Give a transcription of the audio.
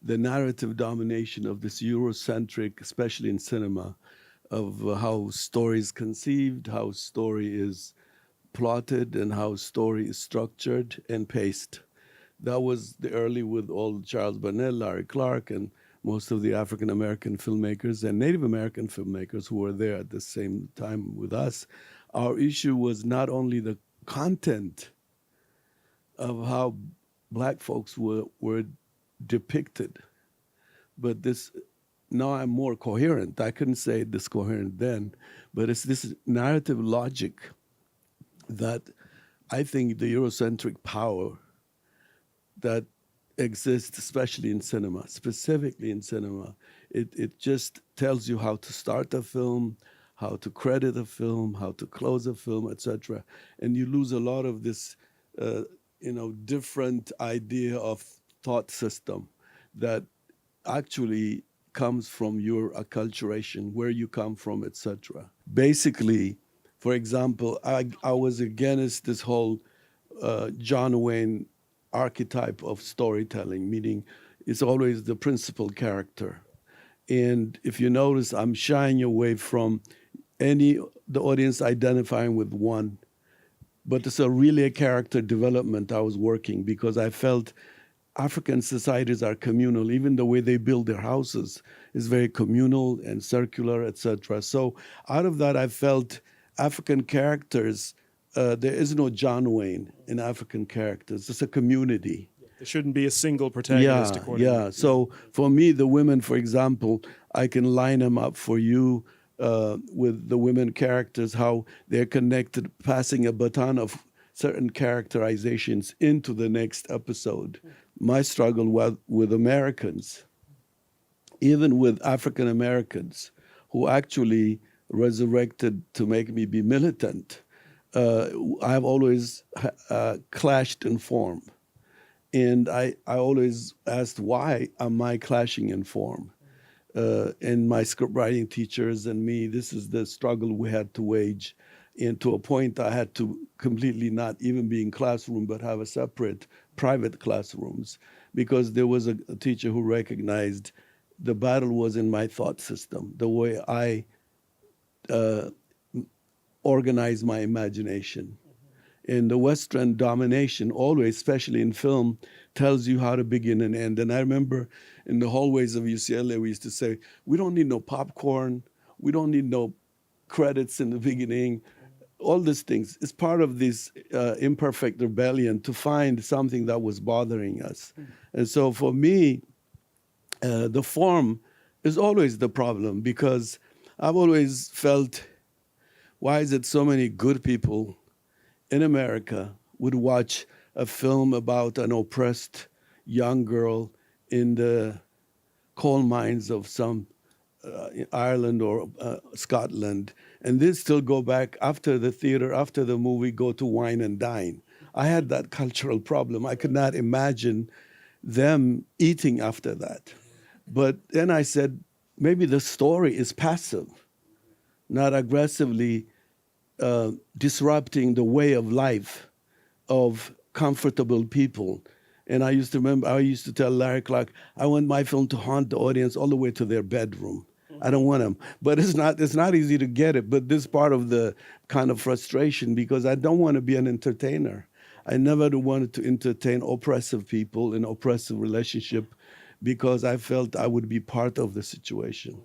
the narrative domination of this Eurocentric, especially in cinema, of how story is conceived, how story is plotted, and how story is structured and paced. That was the early with all Charles Burnell, Larry Clark, and most of the African American filmmakers and Native American filmmakers who were there at the same time with us. Our issue was not only the content of how black folks were depicted, but this now I'm more coherent. I couldn't say this coherent then, but it's this narrative logic that I think the Eurocentric power that exists, especially in cinema, specifically in cinema. It just tells you how to start a film, how to credit a film, how to close a film, etc. And you lose a lot of this, different idea of thought system that actually comes from your acculturation, where you come from, etc. Basically, for example, I was against this whole John Wayne archetype of storytelling, meaning it's always the principal character. And if you notice, I'm shying away from the audience identifying with one, but it's really a character development I was working because I felt African societies are communal. Even the way they build their houses is very communal and circular, etc. So out of that, I felt African characters. There is no John Wayne in African characters. It's a community. There shouldn't be a single protagonist, according to you. So for me, the women, for example, I can line them up for you with the women characters, how they're connected, passing a baton of certain characterizations into the next episode. My struggle with Americans, even with African Americans, who actually resurrected to make me be militant, I've always clashed in form. And I always asked, why am I clashing in form? And my script writing teachers and me, this is the struggle we had to wage. And to a point, I had to completely not even be in classroom, but have a separate private classrooms, because there was a teacher who recognized the battle was in my thought system, the way I organize my imagination. And the Western domination always, especially in film, tells you how to begin and end. And I remember in the hallways of UCLA, we used to say, we don't need no popcorn. We don't need no credits in the beginning. All these things. It's part of this imperfect rebellion to find something that was bothering us. And so for me, the form is always the problem, because I've always felt, why is it so many good people in America would watch a film about an oppressed young girl in the coal mines of some Ireland or Scotland, and then still go back after the theater, after the movie, go to wine and dine. I had that cultural problem. I could not imagine them eating after that. But then I said, maybe the story is passive, not aggressively disrupting the way of life of comfortable people. And I used to tell Larry Clark, I want my film to haunt the audience all the way to their bedroom. I don't want them. But it's not easy to get it. But this part of the kind of frustration, because I don't want to be an entertainer. I never wanted to entertain oppressive people in oppressive relationship, because I felt I would be part of the situation.